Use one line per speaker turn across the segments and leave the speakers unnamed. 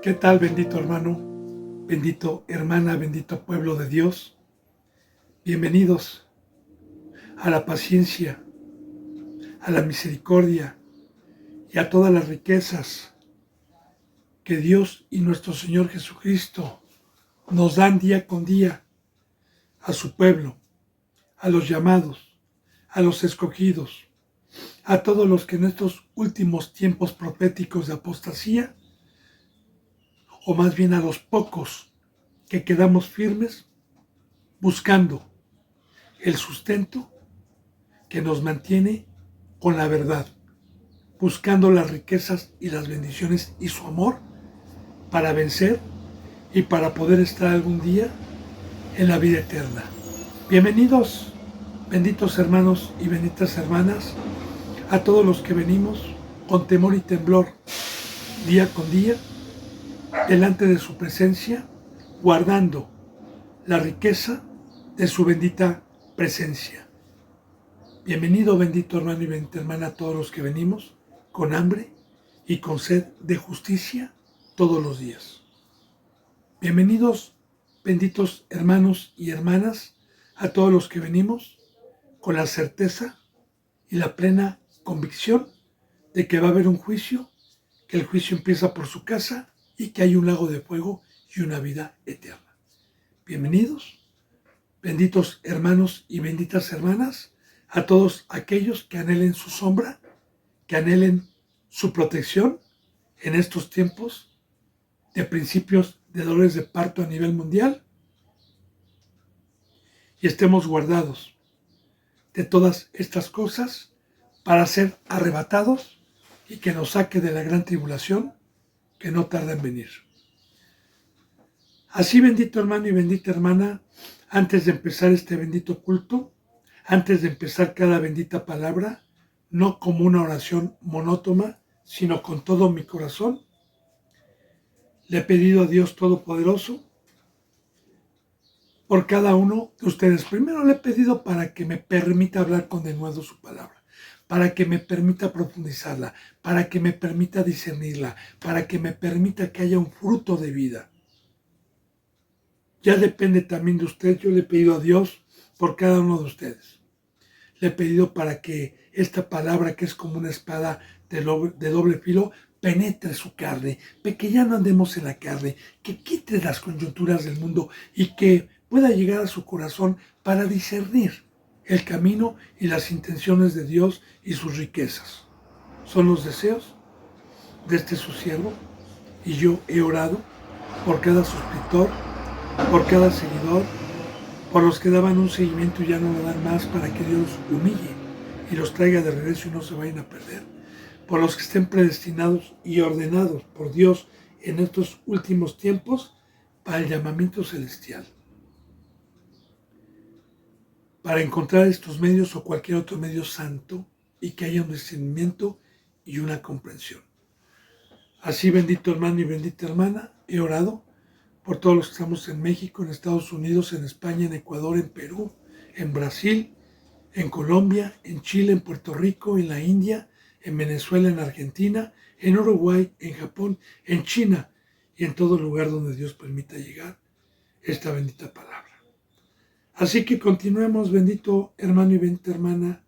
¿Qué tal, bendito hermano, bendito hermana, bendito pueblo de Dios? Bienvenidos a la paciencia, a la misericordia y a todas las riquezas que Dios y nuestro Señor Jesucristo nos dan día con día a su pueblo, a los llamados, a los escogidos, a todos los que en estos últimos tiempos proféticos de apostasía, o más bien a los pocos que quedamos firmes buscando el sustento que nos mantiene con la verdad, buscando las riquezas y las bendiciones y su amor para vencer y para poder estar algún día en la vida eterna. Bienvenidos, benditos hermanos y benditas hermanas, a todos los que venimos con temor y temblor, día con día, delante de su presencia, guardando la riqueza de su bendita presencia. Bienvenido, bendito hermano y bendita hermana, a todos los que venimos con hambre y con sed de justicia todos los días. Bienvenidos, benditos hermanos y hermanas, a todos los que venimos con la certeza y la plena convicción de que va a haber un juicio, que el juicio empieza por su casa y que hay un lago de fuego y una vida eterna. Bienvenidos, benditos hermanos y benditas hermanas, a todos aquellos que anhelen su sombra, que anhelen su protección en estos tiempos de principios de dolores de parto a nivel mundial, y estemos guardados de todas estas cosas para ser arrebatados y que nos saque de la gran tribulación que no tarda en venir. Así, bendito hermano y bendita hermana, antes de empezar este bendito culto, antes de empezar cada bendita palabra, no como una oración monótona, sino con todo mi corazón, le he pedido a Dios Todopoderoso por cada uno de ustedes. Primero le he pedido para que me permita hablar con denuedo su palabra, para que me permita profundizarla, para que me permita discernirla, para que me permita que haya un fruto de vida. Ya depende también de usted. Yo le he pedido a Dios por cada uno de ustedes. Le he pedido para que esta palabra, que es como una espada de doble filo, penetre su carne, que ya no andemos en la carne, que quite las coyunturas del mundo y que pueda llegar a su corazón para discernir el camino y las intenciones de Dios y sus riquezas. Son los deseos de este su siervo, y yo he orado por cada suscriptor, por cada seguidor, por los que daban un seguimiento y ya no lo dan más, para que Dios los humille y los traiga de regreso y no se vayan a perder. Por los que estén predestinados y ordenados por Dios en estos últimos tiempos para el llamamiento celestial. Para encontrar estos medios o cualquier otro medio santo y que haya un discernimiento y una comprensión. Así, bendito hermano y bendita hermana, he orado por todos los que estamos en México, en Estados Unidos, en España, en Ecuador, en Perú, en Brasil, en Colombia, en Chile, en Puerto Rico, en la India, en Venezuela, en Argentina, en Uruguay, en Japón, en China y en todo lugar donde Dios permita llegar esta bendita palabra. Así que continuemos, bendito hermano y bendita hermana,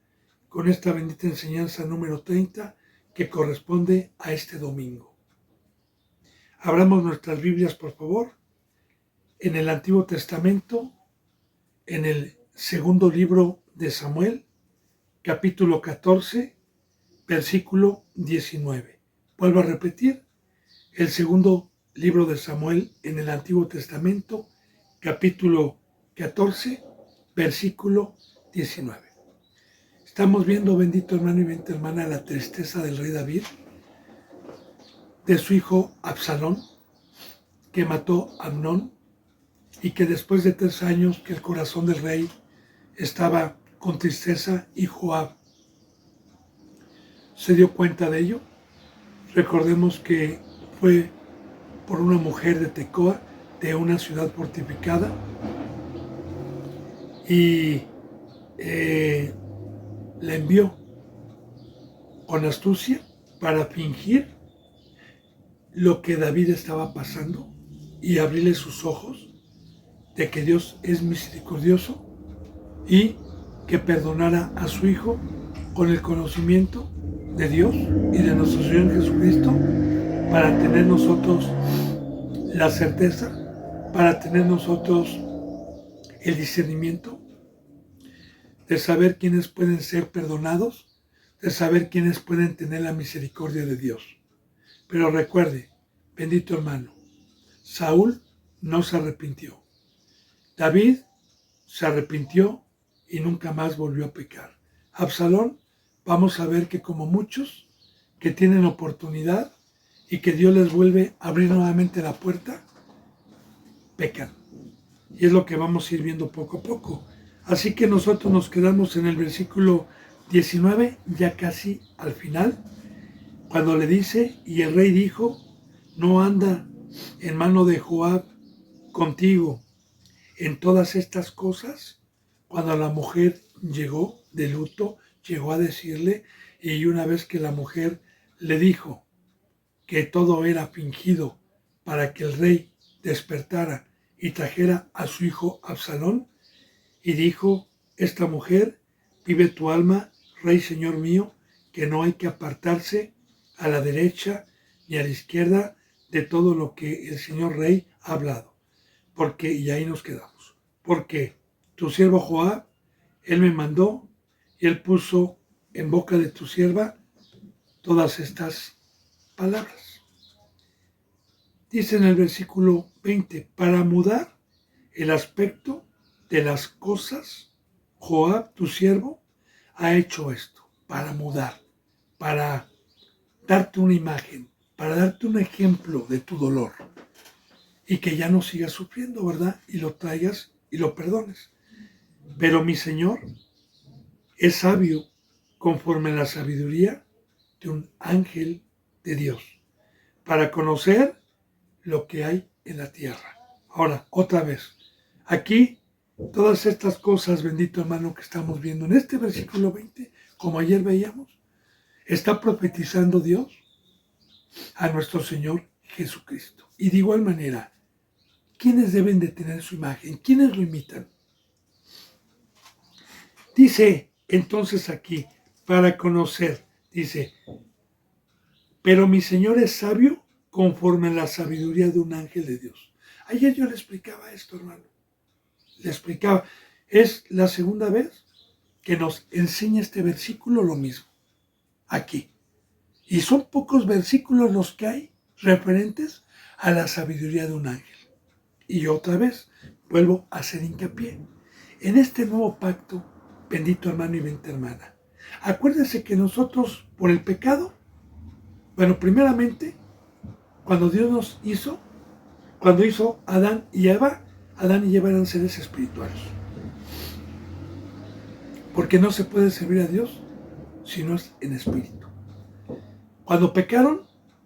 con esta bendita enseñanza número 30 que corresponde a este domingo. Abramos nuestras Biblias, por favor, en el Antiguo Testamento, en el segundo libro de Samuel, capítulo 14, versículo 19. Vuelvo a repetir, el segundo libro de Samuel en el Antiguo Testamento, capítulo 14, versículo 19. Estamos viendo, bendito hermano y bendita hermana, la tristeza del rey David, de su hijo Absalón, que mató a Amnón, y que después de 3 años que el corazón del rey estaba con tristeza, y Joab se dio cuenta de ello. Recordemos que fue por una mujer de Tecoa, de una ciudad fortificada, y la envió con astucia para fingir lo que David estaba pasando y abrirle sus ojos de que Dios es misericordioso y que perdonara a su hijo con el conocimiento de Dios y de nuestro Señor Jesucristo para tener nosotros la certeza, para tener nosotros el discernimiento de saber quiénes pueden ser perdonados, de saber quiénes pueden tener la misericordia de Dios. Pero recuerde, bendito hermano, Saúl no se arrepintió. David se arrepintió y nunca más volvió a pecar. Absalón, vamos a ver que como muchos que tienen oportunidad y que Dios les vuelve a abrir nuevamente la puerta, pecan. Y es lo que vamos a ir viendo poco a poco. Así que nosotros nos quedamos en el versículo 19, ya casi al final, cuando le dice, y el rey dijo, no anda en mano de Joab contigo en todas estas cosas. Cuando la mujer llegó de luto, llegó a decirle, y una vez que la mujer le dijo que todo era fingido para que el rey despertara y trajera a su hijo Absalón, y dijo, esta mujer, vive tu alma, rey señor mío, que no hay que apartarse a la derecha ni a la izquierda de todo lo que el señor rey ha hablado. Porque, y ahí nos quedamos, porque tu siervo Joab, él me mandó y él puso en boca de tu sierva todas estas palabras. Dice en el versículo 20, para mudar el aspecto de las cosas, Joab, tu siervo, ha hecho esto, para mudar, para darte una imagen, para darte un ejemplo de tu dolor y que ya no sigas sufriendo, ¿verdad? Y lo traigas y lo perdones. Pero mi Señor es sabio conforme a la sabiduría de un ángel de Dios, para conocer lo que hay en la tierra. Ahora, otra vez, aquí todas estas cosas, bendito hermano, que estamos viendo en este versículo 20, como ayer veíamos, está profetizando Dios a nuestro Señor Jesucristo. Y de igual manera, ¿quiénes deben de tener su imagen? ¿Quiénes lo imitan? Dice entonces aquí, para conocer, dice, pero mi Señor es sabio conforme a la sabiduría de un ángel de Dios. Ayer yo le explicaba esto, hermano. Le explicaba. Es la segunda vez que nos enseña este versículo lo mismo. Aquí. Y son pocos versículos los que hay referentes a la sabiduría de un ángel. Y otra vez vuelvo a hacer hincapié. En este nuevo pacto, bendito hermano y bendita hermana, acuérdense que nosotros, por el pecado, bueno, primeramente, cuando Dios nos hizo, cuando hizo Adán y Eva eran seres espirituales. Porque no se puede servir a Dios si no es en espíritu. Cuando pecaron,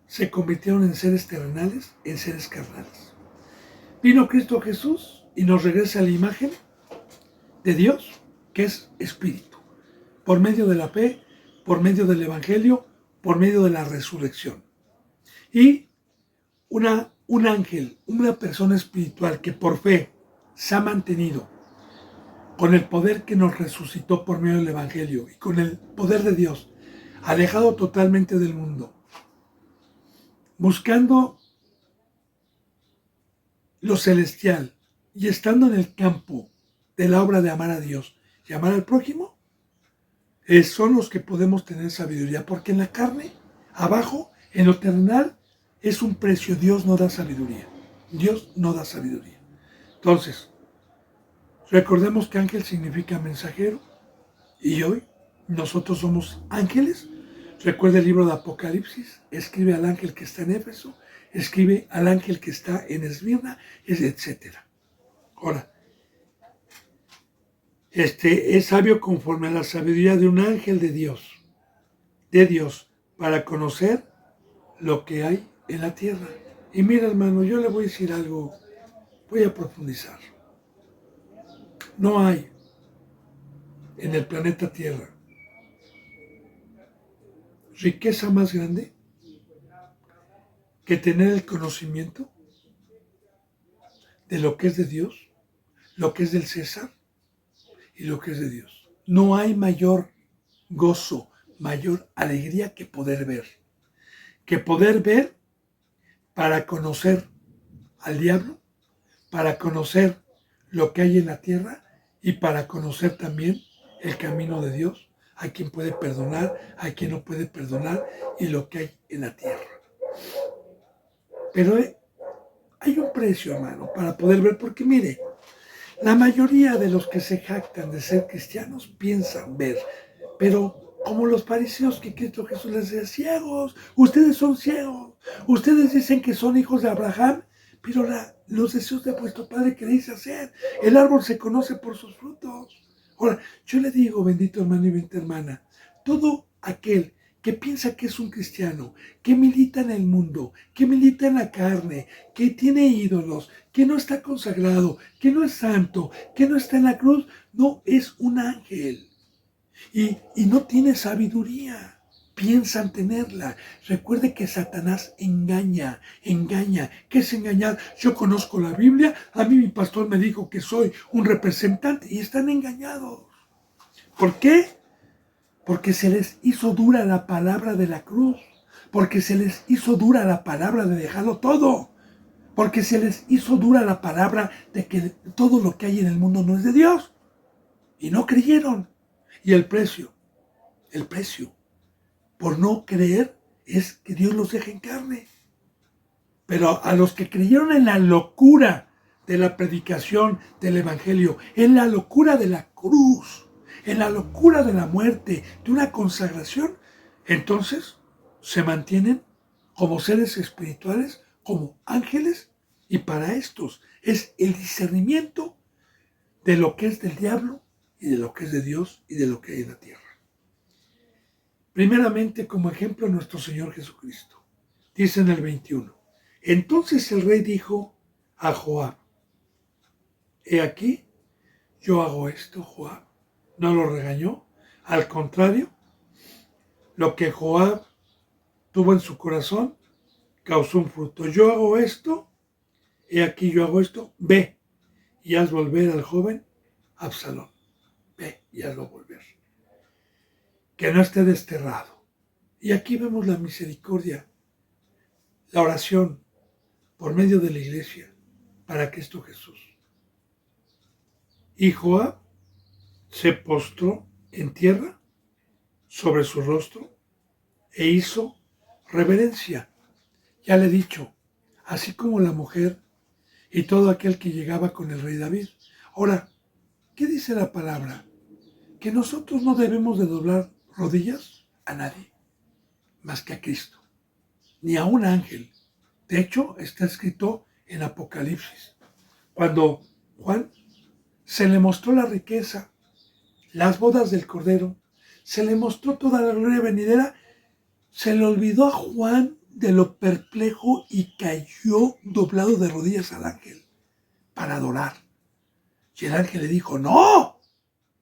se convirtieron en seres terrenales, en seres carnales. Vino Cristo Jesús y nos regresa a la imagen de Dios, que es espíritu, por medio de la fe, por medio del evangelio, por medio de la resurrección. Y un ángel, una persona espiritual que por fe se ha mantenido con el poder que nos resucitó por medio del evangelio y con el poder de Dios, alejado totalmente del mundo, buscando lo celestial y estando en el campo de la obra de amar a Dios y amar al prójimo, son los que podemos tener sabiduría, porque en la carne, abajo, en lo terrenal, es un precio. Dios no da sabiduría. Dios no da sabiduría. Entonces, recordemos que ángel significa mensajero y hoy nosotros somos ángeles. Recuerda el libro de Apocalipsis, escribe al ángel que está en Éfeso, escribe al ángel que está en Esmirna, etc. Ahora, es sabio conforme a la sabiduría de un ángel de Dios, para conocer lo que hay en la tierra. Y mira, hermano, yo le voy a decir algo, voy a profundizar. No hay en el planeta Tierra riqueza más grande que tener el conocimiento de lo que es de Dios, lo que es del César y lo que es de Dios. No hay mayor gozo, mayor alegría que poder ver. Que poder ver para conocer al diablo, para conocer lo que hay en la tierra y para conocer también el camino de Dios, a quien puede perdonar, a quien no puede perdonar y lo que hay en la tierra. Pero hay un precio, hermano, para poder ver, porque mire, la mayoría de los que se jactan de ser cristianos piensan ver, pero como los fariseos que Cristo Jesús les decía, ciegos, ustedes son ciegos, ustedes dicen que son hijos de Abraham, pero los deseos de vuestro Padre queréis hacer. El árbol se conoce por sus frutos. Ahora, yo le digo, bendito hermano y bendita hermana, todo aquel que piensa que es un cristiano, que milita en el mundo, que milita en la carne, que tiene ídolos, que no está consagrado, que no es santo, que no está en la cruz, no es un ángel. Y no tiene sabiduría. Piensan tenerla. Recuerde que Satanás engaña. ¿Qué es engañar? Yo conozco la Biblia, a mí mi pastor me dijo que soy un representante y están engañados. ¿Por qué? Porque se les hizo dura la palabra de la cruz, porque se les hizo dura la palabra de dejarlo todo, porque se les hizo dura la palabra de que todo lo que hay en el mundo no es de Dios. Y no creyeron. Y el precio por no creer es que Dios los deje en carne. Pero a los que creyeron en la locura de la predicación del Evangelio, en la locura de la cruz, en la locura de la muerte, de una consagración, entonces se mantienen como seres espirituales, como ángeles, y para estos es el discernimiento de lo que es del diablo y de lo que es de Dios y de lo que hay en la tierra. Primeramente, como ejemplo, nuestro Señor Jesucristo. Dice en el 21, entonces el rey dijo a Joab, he aquí, yo hago esto, Joab. No lo regañó, al contrario, lo que Joab tuvo en su corazón causó un fruto. Yo hago esto, he aquí yo hago esto, ve y haz volver al joven Absalón. Ve y hazlo volver. Que no esté desterrado. Y aquí vemos la misericordia, la oración por medio de la iglesia para Cristo Jesús. Y Joab se postró en tierra sobre su rostro e hizo reverencia. Ya le he dicho, así como la mujer y todo aquel que llegaba con el rey David. Ahora, ¿qué dice la palabra? Que nosotros no debemos de doblar rodillas a nadie, más que a Cristo, ni a un ángel. De hecho, está escrito en Apocalipsis, cuando Juan se le mostró la riqueza, las bodas del Cordero, se le mostró toda la gloria venidera, se le olvidó a Juan de lo perplejo y cayó doblado de rodillas al ángel para adorar. Y el ángel le dijo, no,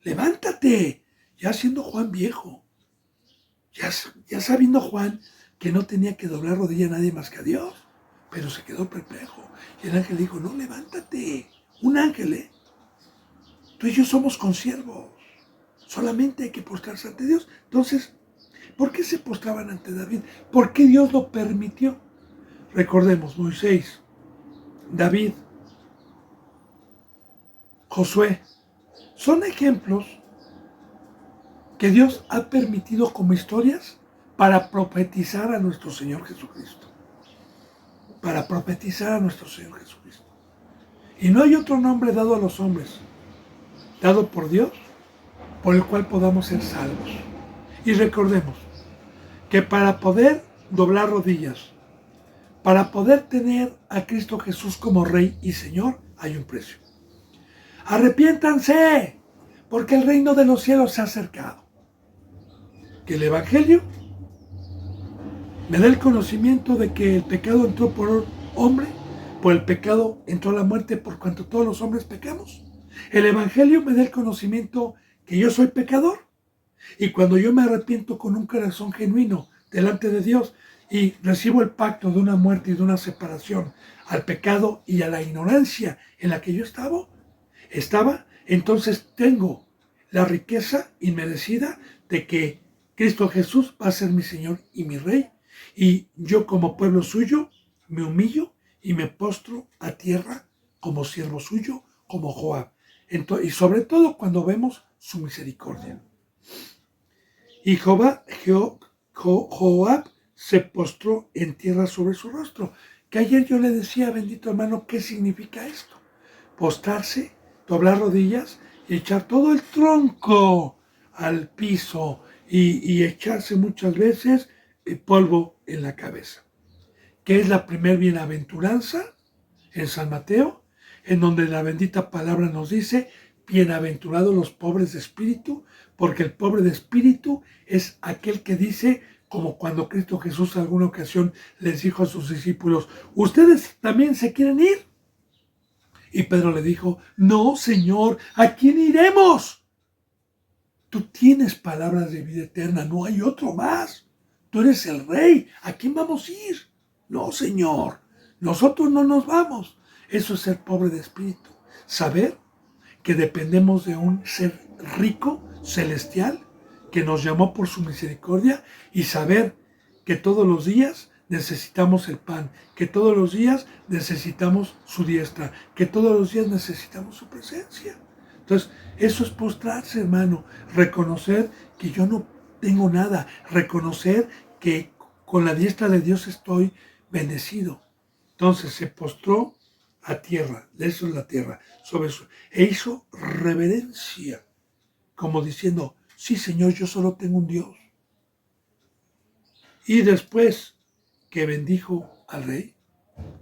levántate, ya siendo Juan viejo, ya sabiendo Juan que no tenía que doblar rodilla a nadie más que a Dios, pero se quedó perplejo. Y el ángel dijo, no, levántate, un ángel, tú y yo somos consiervos, solamente hay que postrarse ante Dios. Entonces, ¿por qué se postraban ante David? ¿Por qué Dios lo permitió? Recordemos, Moisés, David, Josué, son ejemplos que Dios ha permitido como historias para profetizar a nuestro Señor Jesucristo. Para profetizar a nuestro Señor Jesucristo. Y no hay otro nombre dado a los hombres, dado por Dios, por el cual podamos ser salvos. Y recordemos que para poder doblar rodillas, para poder tener a Cristo Jesús como Rey y Señor, hay un precio. Arrepiéntanse, porque el reino de los cielos se ha acercado. Que el Evangelio me da el conocimiento de que el pecado entró por hombre, por el pecado entró la muerte por cuanto todos los hombres pecamos. El Evangelio me da el conocimiento que yo soy pecador. Y cuando yo me arrepiento con un corazón genuino delante de Dios y recibo el pacto de una muerte y de una separación al pecado y a la ignorancia en la que yo estaba, entonces tengo la riqueza inmerecida de que Cristo Jesús va a ser mi Señor y mi Rey, y yo como pueblo suyo me humillo y me postro a tierra como siervo suyo, como Joab. Y sobre todo cuando vemos su misericordia. Y Joab se postró en tierra sobre su rostro. Que ayer yo le decía, bendito hermano, ¿qué significa esto? Postrarse, doblar rodillas y echar todo el tronco al piso y echarse muchas veces polvo en la cabeza. Que es la primer bienaventuranza en San Mateo, en donde la bendita palabra nos dice: bienaventurados los pobres de espíritu, porque el pobre de espíritu es aquel que dice, como cuando Cristo Jesús en alguna ocasión les dijo a sus discípulos: ¿ustedes también se quieren ir? Y Pedro le dijo: no, Señor, ¿a quién iremos? Tú tienes palabras de vida eterna, no hay otro más. Tú eres el Rey, ¿a quién vamos a ir? No, Señor, nosotros no nos vamos. Eso es ser pobre de espíritu. Saber que dependemos de un ser rico, celestial, que nos llamó por su misericordia, y saber que todos los días necesitamos el pan, que todos los días necesitamos su diestra, que todos los días necesitamos su presencia. Entonces, eso es postrarse, hermano, reconocer que yo no tengo nada, reconocer que con la diestra de Dios estoy bendecido. Entonces se postró a tierra, de eso es la tierra, sobre eso, e hizo reverencia, como diciendo: sí, Señor, yo solo tengo un Dios. Y después que bendijo al Rey,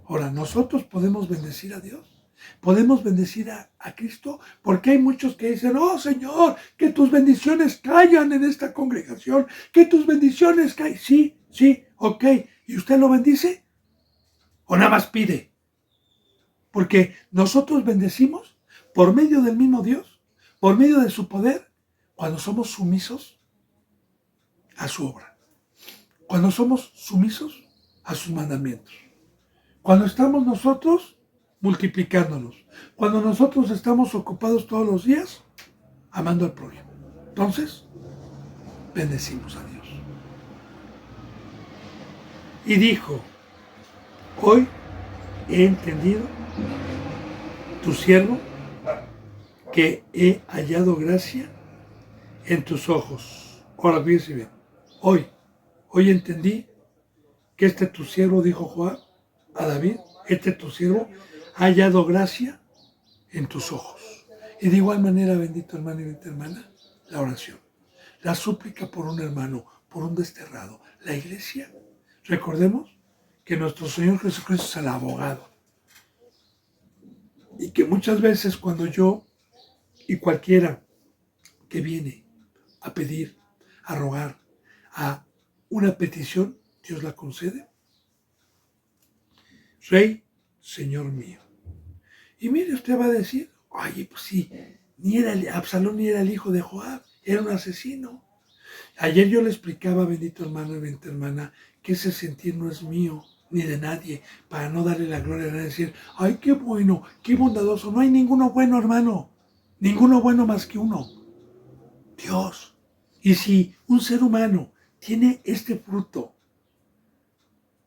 ahora nosotros podemos bendecir a Dios. Podemos bendecir a Cristo, porque hay muchos que dicen: oh, Señor, que tus bendiciones caigan en esta congregación, que tus bendiciones caigan. Sí, ok. ¿Y usted lo bendice? ¿O nada más pide? Porque nosotros bendecimos por medio del mismo Dios, por medio de su poder, cuando somos sumisos a su obra, cuando somos sumisos a sus mandamientos, cuando estamos nosotros multiplicándonos, cuando nosotros estamos ocupados todos los días amando al prójimo. Entonces, bendecimos a Dios. Y dijo: hoy he entendido, tu siervo, que he hallado gracia en tus ojos. Ahora, fíjense bien. Hoy entendí que tu siervo, dijo Joab a David, tu siervo ha hallado gracia en tus ojos. Y de igual manera, bendito hermano y bendita hermana, la oración, la súplica por un hermano, por un desterrado, la iglesia. Recordemos que nuestro Señor Jesucristo es el abogado. Y que muchas veces cuando yo y cualquiera que viene a pedir, a rogar, a una petición, Dios la concede. Rey, Señor mío. Y mire, usted va a decir: oye, pues sí, Absalón ni era el hijo de Joab, era un asesino. Ayer yo le explicaba, bendito hermano y bendita hermana, que ese sentir no es mío ni de nadie, para no darle la gloria a nadie, decir: ay, qué bueno, qué bondadoso. No hay ninguno bueno, hermano, ninguno bueno más que uno, Dios. Y si un ser humano tiene este fruto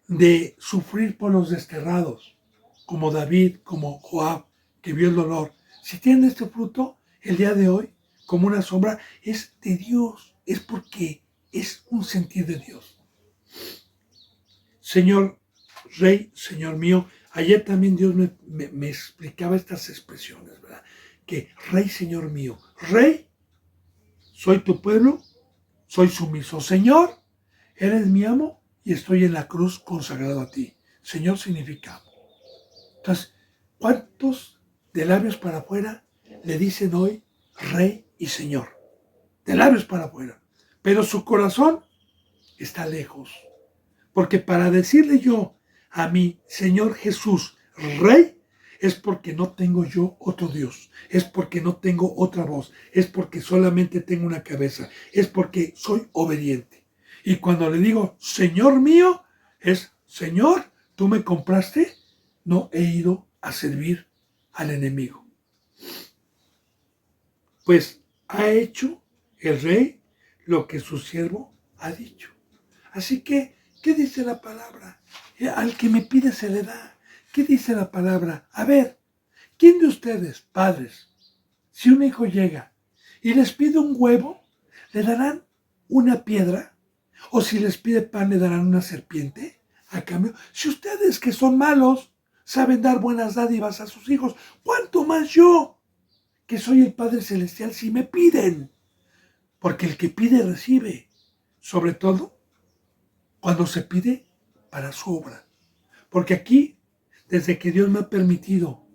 de sufrir por los desterrados, como David, como Joab, que vio el dolor, si tienen este fruto el día de hoy, como una sombra, es de Dios, es porque es un sentir de Dios. Señor Rey, Señor mío, ayer también Dios me explicaba estas expresiones, ¿verdad? Que Rey, Señor mío, Rey, soy tu pueblo, soy sumiso. Señor, eres mi amo y estoy en la cruz consagrado a ti. Señor significa amo. Entonces, ¿cuántos de labios para afuera le dicen hoy Rey y Señor? De labios para afuera. Pero su corazón está lejos. Porque para decirle yo a mi Señor Jesús, Rey, es porque no tengo yo otro Dios, es porque no tengo otra voz, es porque solamente tengo una cabeza, es porque soy obediente. Y cuando le digo Señor mío, Es, Señor, tú me compraste, no he ido a servir al enemigo. Pues ha hecho el rey lo que su siervo ha dicho. Así que, ¿qué dice la palabra? Al que me pide se le da. ¿Qué dice la palabra? A ver, ¿quién de ustedes, padres, si un hijo llega y les pide un huevo, le darán una piedra? ¿O si les pide pan, le darán una serpiente? A cambio, si ustedes que son malos saben dar buenas dádivas a sus hijos, ¿cuánto más yo, que soy el Padre Celestial, si me piden? Porque el que pide recibe, sobre todo cuando se pide para su obra. Porque aquí, desde que Dios me ha permitido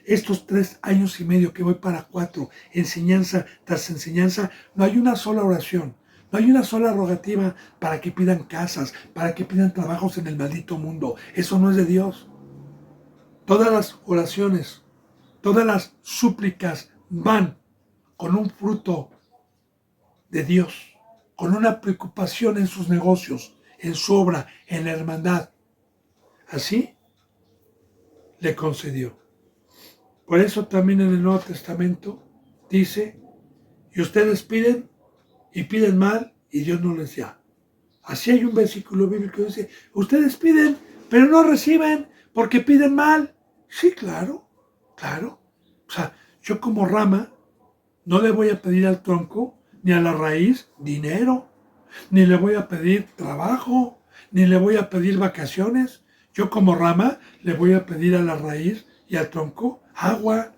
estos 3 años y medio que voy para 4, enseñanza tras enseñanza, no hay una sola oración, no hay una sola rogativa para que pidan casas, para que pidan trabajos en el maldito mundo. Eso no es de Dios. Todas las oraciones, todas las súplicas van con un fruto de Dios, con una preocupación en sus negocios, en su obra, en la hermandad. Así le concedió. Por eso también en el Nuevo Testamento dice, y ustedes piden y piden mal y Dios no les da. Así hay un versículo bíblico que dice, ustedes piden, pero no reciben porque piden mal. Sí, claro, claro. O sea, yo como rama no le voy a pedir al tronco ni a la raíz dinero, ni le voy a pedir trabajo, ni le voy a pedir vacaciones. Yo como rama le voy a pedir a la raíz y al tronco agua,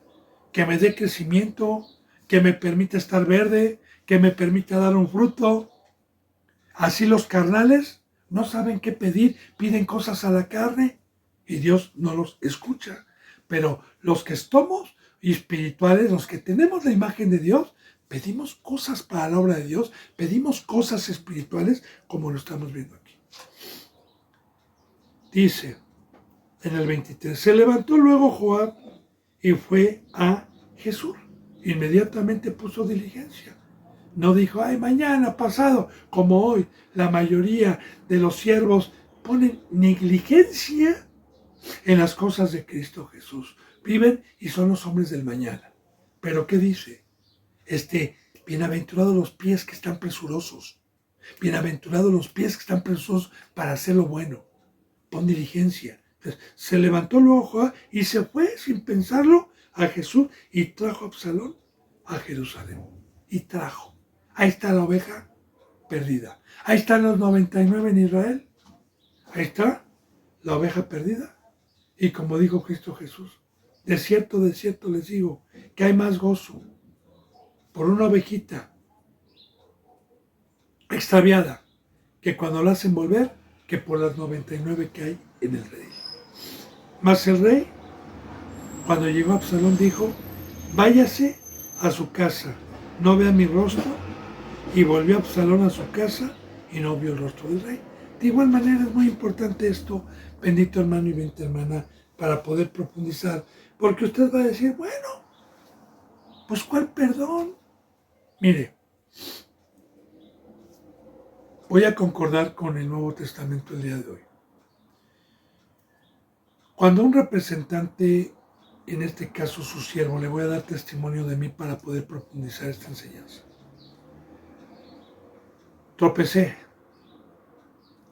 que me dé crecimiento, que me permita estar verde, que me permita dar un fruto. Así los carnales no saben qué pedir, piden cosas a la carne y Dios no los escucha. Pero los que estamos espirituales, los que tenemos la imagen de Dios, pedimos cosas para la obra de Dios, pedimos cosas espirituales como lo estamos viendo aquí. Dice en el 23, se levantó luego Joab y fue a Jesús. Inmediatamente puso diligencia. No dijo, ay, mañana, pasado, como hoy. La mayoría de los siervos ponen negligencia en las cosas de Cristo Jesús. Viven y son los hombres del mañana. Pero ¿qué dice? Bienaventurados los pies que están presurosos. Bienaventurados los pies que están presurosos para hacer lo bueno. Pon diligencia. Entonces, se levantó luego Joab y se fue sin pensarlo a Jesús y trajo a Absalón a Jerusalén. Y trajo. Ahí está la oveja perdida. Ahí están los 99 en Israel. Ahí está la oveja perdida. Y como dijo Cristo Jesús, de cierto les digo, que hay más gozo por una ovejita extraviada que cuando la hacen volver, que por las 99 que hay en el rey. Mas el rey, cuando llegó a Absalón, dijo, váyase a su casa, no vea mi rostro. Y volvió Absalón a su casa y no vio el rostro del rey. De igual manera es muy importante esto, bendito hermano y bendita hermana, para poder profundizar. Porque usted va a decir, bueno, pues ¿cuál perdón? Mire, voy a concordar con el Nuevo Testamento el día de hoy. Cuando un representante, en este caso su siervo, le voy a dar testimonio de mí para poder profundizar esta enseñanza. Tropecé,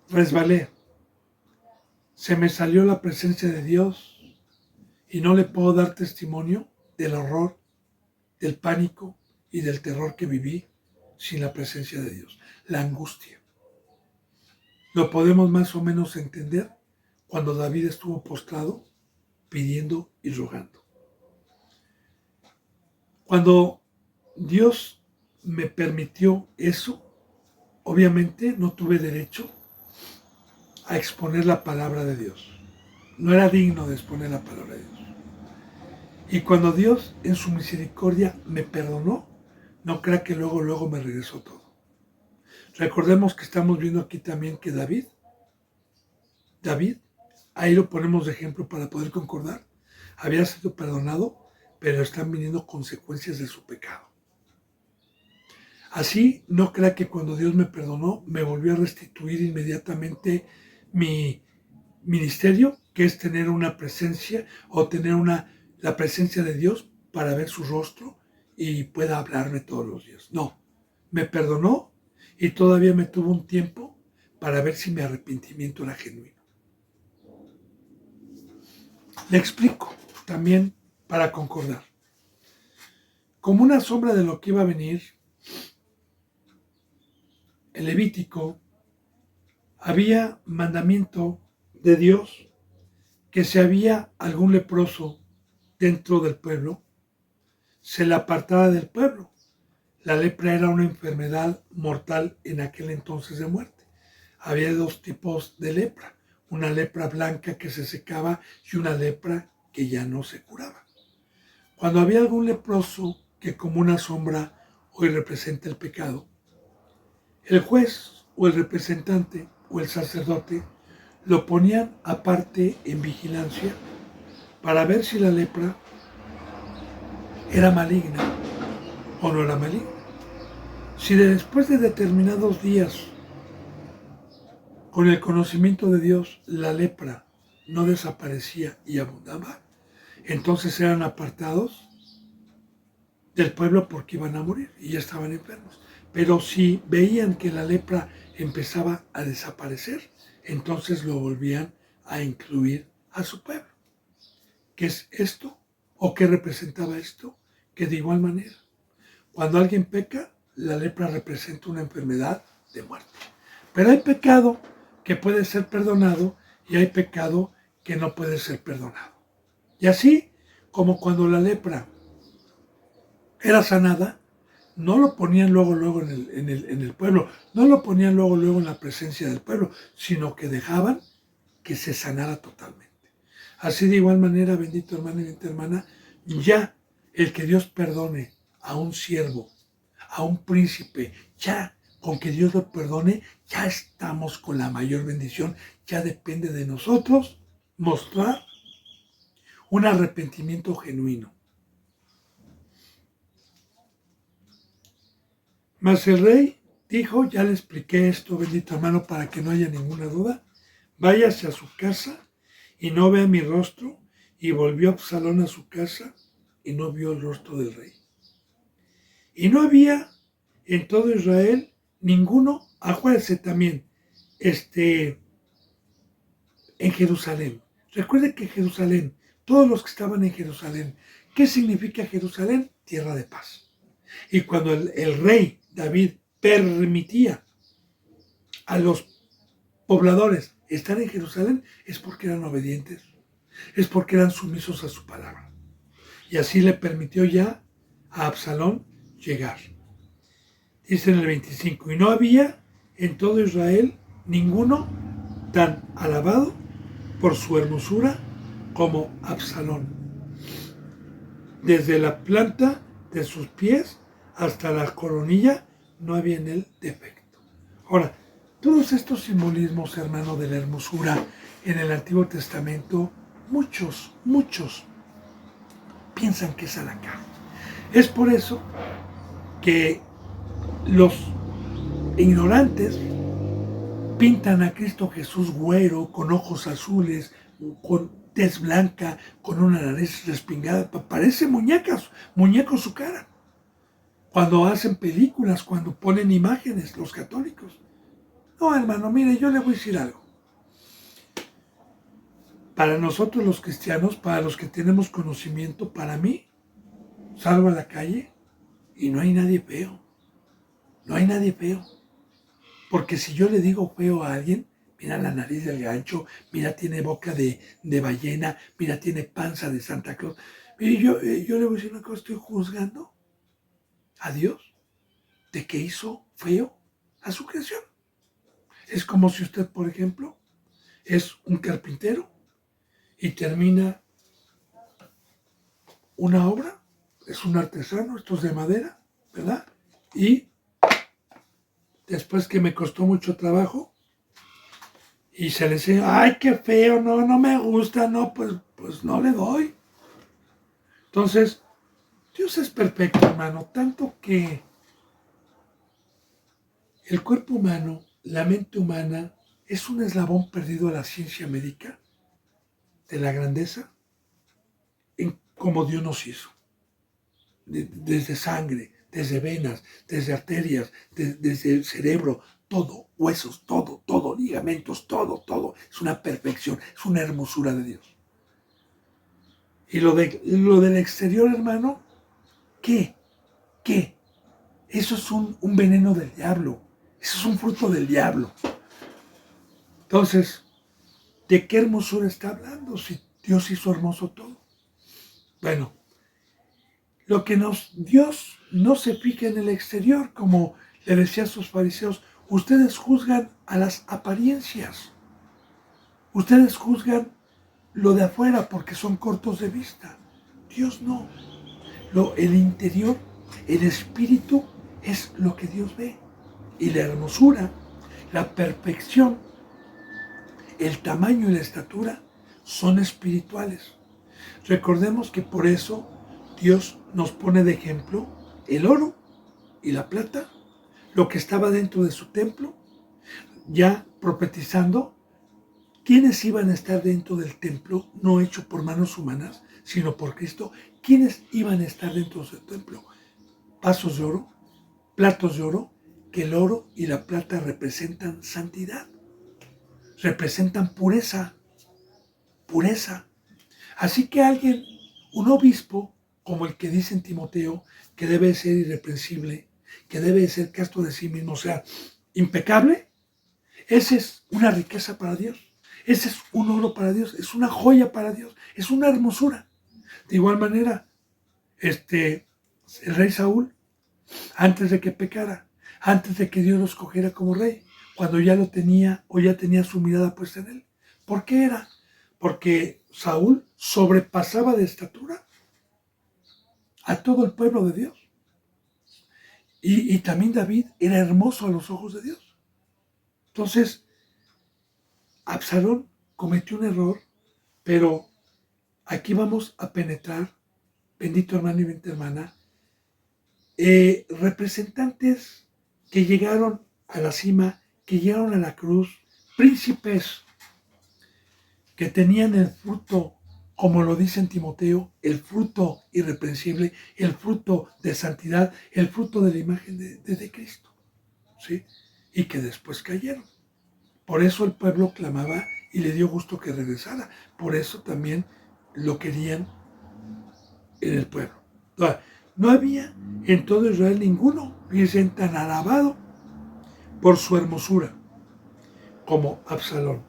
resbalé, se me salió la presencia de Dios y no le puedo dar testimonio del horror, del pánico y del terror que viví sin la presencia de Dios, la angustia. Lo podemos más o menos entender cuando David estuvo postrado pidiendo y rogando. Cuando Dios me permitió eso, obviamente no tuve derecho a exponer la palabra de Dios. No era digno de exponer la palabra de Dios. Y cuando Dios en su misericordia me perdonó, no crea que luego me regresó todo. Recordemos que estamos viendo aquí también que David, ahí lo ponemos de ejemplo para poder concordar, había sido perdonado, pero están viniendo consecuencias de su pecado. Así, no crea que cuando Dios me perdonó, me volvió a restituir inmediatamente mi ministerio, que es tener una presencia o tener la presencia de Dios para ver su rostro y pueda hablarme todos los días. No, me perdonó y todavía me tuvo un tiempo para ver si mi arrepentimiento era genuino. Le explico también para concordar. Como una sombra de lo que iba a venir, en Levítico había mandamiento de Dios que si había algún leproso dentro del pueblo, se le apartaba del pueblo. La lepra era una enfermedad mortal en aquel entonces de muerte. Había dos tipos de lepra, una lepra blanca que se secaba y una lepra que ya no se curaba. Cuando había algún leproso que como una sombra hoy representa el pecado, el juez o el representante o el sacerdote lo ponían aparte en vigilancia para ver si la lepra era maligna o no era maligna. Si después de determinados días, con el conocimiento de Dios, la lepra no desaparecía y abundaba, entonces eran apartados del pueblo porque iban a morir y ya estaban enfermos. Pero si veían que la lepra empezaba a desaparecer, entonces lo volvían a incluir a su pueblo. ¿Qué es esto? ¿O qué representaba esto? Que de igual manera, cuando alguien peca, la lepra representa una enfermedad de muerte. Pero hay pecado que puede ser perdonado y hay pecado que no puede ser perdonado. Y así como cuando la lepra era sanada, no lo ponían luego en el pueblo, no lo ponían luego en la presencia del pueblo, sino que dejaban que se sanara totalmente. Así de igual manera, bendito hermano y bendita hermana, ya el que Dios perdone a un siervo, a un príncipe, ya con que Dios lo perdone, ya estamos con la mayor bendición, ya depende de nosotros mostrar un arrepentimiento genuino. Mas el rey dijo, ya le expliqué esto, bendito hermano, para que no haya ninguna duda, váyase a su casa y no vea mi rostro. Y volvió Absalón a su casa y no vio el rostro del rey. Y no había en todo Israel ninguno, acuérdense también, en Jerusalén. Recuerden que Jerusalén, todos los que estaban en Jerusalén, ¿qué significa Jerusalén? Tierra de paz. Y cuando el rey David permitía a los pobladores estar en Jerusalén, es porque eran obedientes, es porque eran sumisos a su palabra. Y así le permitió ya a Absalón llegar. Dice en el 25, y no había en todo Israel ninguno tan alabado por su hermosura como Absalón. Desde la planta de sus pies hasta la coronilla no había en él defecto. Ahora, todos estos simbolismos, hermano, de la hermosura en el Antiguo Testamento, muchos piensan que es a la carne. Es por eso que los ignorantes pintan a Cristo Jesús güero, con ojos azules, con tez blanca, con una nariz respingada. Parece muñeco su cara. Cuando hacen películas, cuando ponen imágenes, los católicos. No, hermano, mire, yo le voy a decir algo. Para nosotros los cristianos, para los que tenemos conocimiento, para mí, salgo a la calle y no hay nadie feo. No hay nadie feo. Porque si yo le digo feo a alguien, mira la nariz del gancho, mira tiene boca de ballena, mira tiene panza de Santa Claus. Y yo le voy a decir una cosa, estoy juzgando a Dios de que hizo feo a su creación. Es como si usted, por ejemplo, es un carpintero y termina una obra, es un artesano, esto es de madera, ¿verdad? Y después que me costó mucho trabajo, y se le dice, ay, qué feo, no me gusta, no, pues no le doy. Entonces, Dios es perfecto, hermano, tanto que el cuerpo humano, la mente humana, es un eslabón perdido a la ciencia médica de la grandeza en cómo Dios nos hizo. Desde sangre, desde venas, desde arterias, desde el cerebro, todo, huesos, todo, ligamentos, todo. Es una perfección, es una hermosura de Dios. Y lo del exterior, hermano, ¿qué? Eso es un veneno del diablo. Eso es un fruto del diablo. Entonces, ¿de qué hermosura está hablando si Dios hizo hermoso todo? Bueno, Dios no se fija en el exterior, como le decía a sus fariseos. Ustedes juzgan a las apariencias. Ustedes juzgan lo de afuera porque son cortos de vista. Dios no. El interior, el espíritu es lo que Dios ve. Y la hermosura, la perfección, el tamaño y la estatura son espirituales. Recordemos que por eso Dios nos pone de ejemplo el oro y la plata, lo que estaba dentro de su templo, ya profetizando quiénes iban a estar dentro del templo, no hecho por manos humanas, sino por Cristo. ¿Quiénes iban a estar dentro del templo? Vasos de oro, platos de oro, que el oro y la plata representan santidad, representan pureza. Así que un obispo, como el que dice en Timoteo, que debe ser irreprensible, que debe ser casto de sí mismo, o sea, impecable, esa es una riqueza para Dios. Ese es un oro para Dios, es una joya para Dios, es una hermosura. De igual manera, el rey Saúl, antes de que pecara, antes de que Dios lo escogiera como rey, cuando ya lo tenía o ya tenía su mirada puesta en él. ¿Por qué era? Porque Saúl sobrepasaba de estatura a todo el pueblo de Dios. Y también David era hermoso a los ojos de Dios. Entonces, Absalón cometió un error, pero aquí vamos a penetrar, bendito hermano y bendita hermana, representantes que llegaron a la cima, que llegaron a la cruz, príncipes que tenían el fruto, como lo dice en Timoteo, el fruto irreprensible, el fruto de santidad, el fruto de la imagen de Cristo, ¿sí? Y que después cayeron. Por eso el pueblo clamaba y le dio gusto que regresara. Por eso también lo querían en el pueblo. No había en todo Israel ninguno, fíjense, tan alabado por su hermosura como Absalón.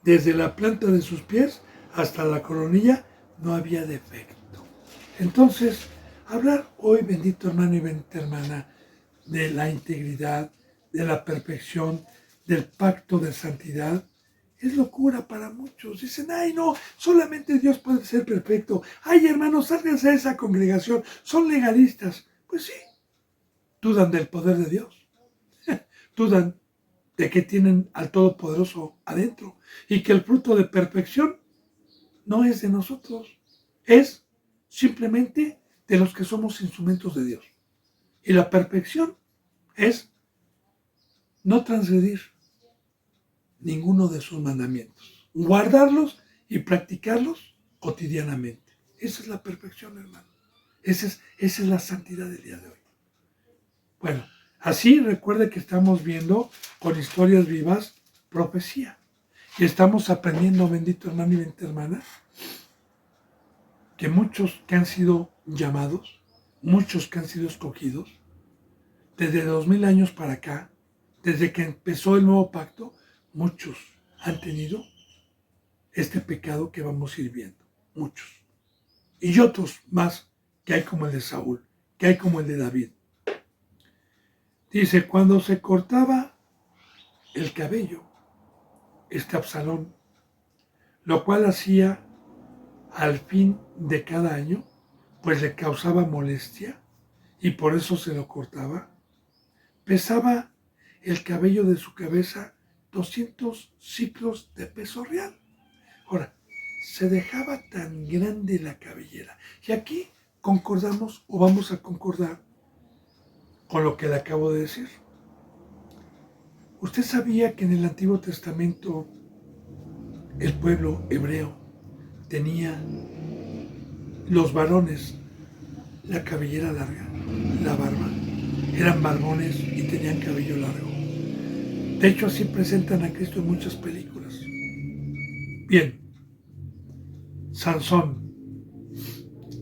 Desde la planta de sus pies hasta la coronilla no había defecto. Entonces, hablar hoy, bendito hermano y bendita hermana, de la integridad, de la perfección, del pacto de santidad, es locura para muchos. Dicen, ay no, solamente Dios puede ser perfecto. Ay hermanos, sálganse de esa congregación, son legalistas. Pues sí, dudan del poder de Dios, dudan de que tienen al Todopoderoso adentro y que el fruto de perfección no es de nosotros, es simplemente de los que somos instrumentos de Dios. Y la perfección es no transgredir ninguno de sus mandamientos, guardarlos y practicarlos cotidianamente. Esa es la perfección, hermano. Esa es la santidad del día de hoy. Bueno, así recuerde que estamos viendo con historias vivas profecía. Y estamos aprendiendo, bendito hermano y bendita hermana, que muchos que han sido llamados, muchos que han sido escogidos, desde 2000 años para acá, desde que empezó el nuevo pacto, muchos han tenido este pecado que vamos a ir viendo. Muchos. Y otros más que hay como el de Saúl, que hay como el de David. Dice, cuando se cortaba el cabello, Absalón, lo cual hacía al fin de cada año, pues le causaba molestia y por eso se lo cortaba, pesaba el cabello de su cabeza 200 ciclos de peso real. Ahora, se dejaba tan grande la cabellera. Y aquí concordamos o vamos a concordar con lo que le acabo de decir. ¿Usted sabía que en el Antiguo Testamento el pueblo hebreo tenía los varones la cabellera larga, la barba? Eran barbones y tenían cabello largo. De hecho, así presentan a Cristo en muchas películas. Bien, Sansón.